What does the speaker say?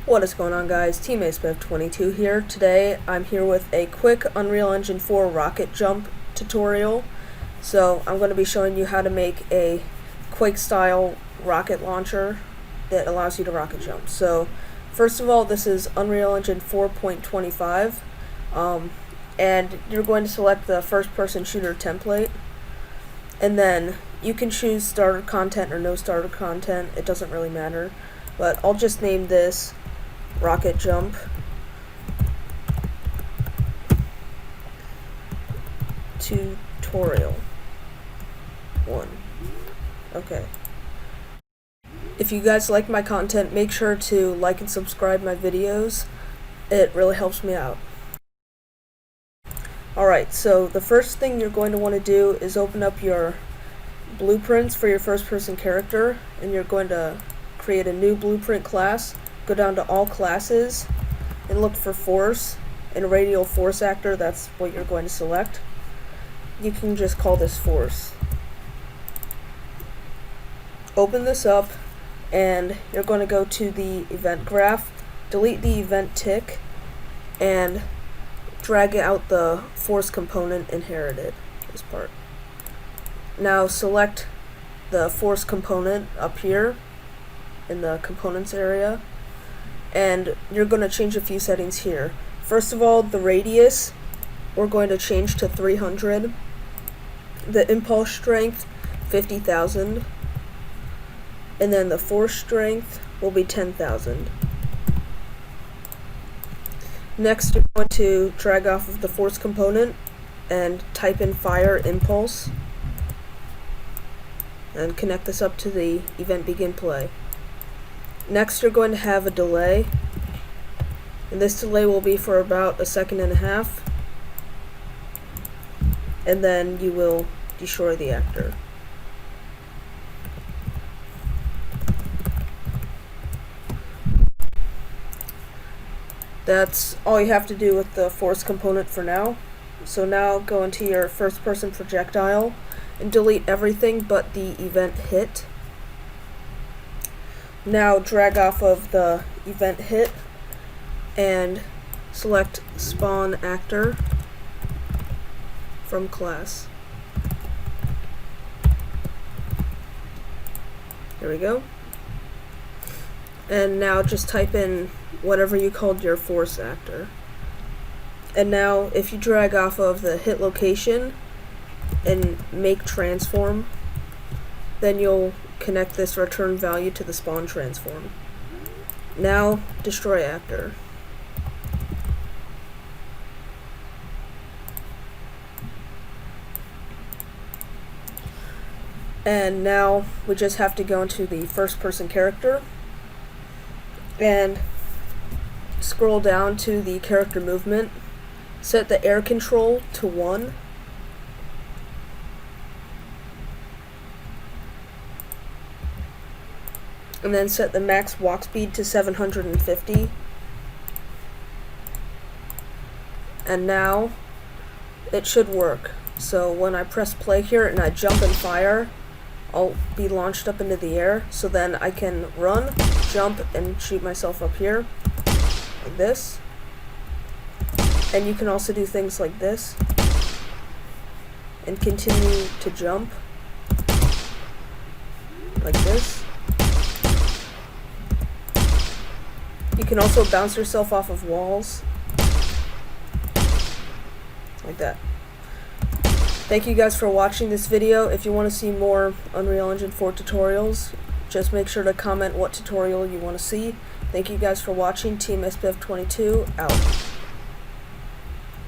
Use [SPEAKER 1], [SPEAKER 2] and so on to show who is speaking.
[SPEAKER 1] What is going on, guys? Team AceBev22 here. Today I'm here with a quick Unreal Engine 4 rocket jump tutorial. So I'm going to be showing you how to make a Quake style rocket launcher that allows you to rocket jump. So first of all, this is Unreal Engine 4.25 and you're going to select the first person shooter template, and then you can choose starter content or no starter content. It doesn't really matter, but I'll just name this rocket jump tutorial 1. Okay. If you guys like my content, make sure to like and subscribe my videos. It really helps me out. Alright, so the first thing you're going to want to do is open up your blueprints for your first person character, and you're going to create a new blueprint class. Go down to all classes and look for force and radial force actor. That's what you're going to select. You can just call this force. Open this up and you're going to go to the event graph, delete the event tick, and drag out the force component inherited, this part. Now select the force component up here in the components area, and you're going to change a few settings here. First of all, the radius we're going to change to 300, the impulse strength 50,000, and then the force strength will be 10,000. Next, you're going to drag off of the force component and type in fire impulse and connect this up to the event begin play. Next, you're going to have a delay, and this delay will be for about 1.5 seconds, and then you will destroy the actor. That's all you have to do with the force component for now. So now go into your first person projectile and delete everything but the event hit. Now drag off of the event hit and select spawn actor from class. There we go. And now just type in whatever you called your force actor. And now if you drag off of the hit location and make transform, then you'll connect this return value to the spawn transform. Now destroy actor. And now we just have to go into the first person character and scroll down to the character movement, set the air control to 1, and then set the max walk speed to 750. And now it should work. So when I press play here and I jump and fire, I'll be launched up into the air, so then I can run, jump, and shoot myself up here, like this. And you can also do things like this, and continue to jump, like this. You can also bounce yourself off of walls, like that. Thank you guys for watching this video. If you want to see more Unreal Engine 4 tutorials, just make sure to comment what tutorial you want to see. Thank you guys for watching. Team AceBev22 out.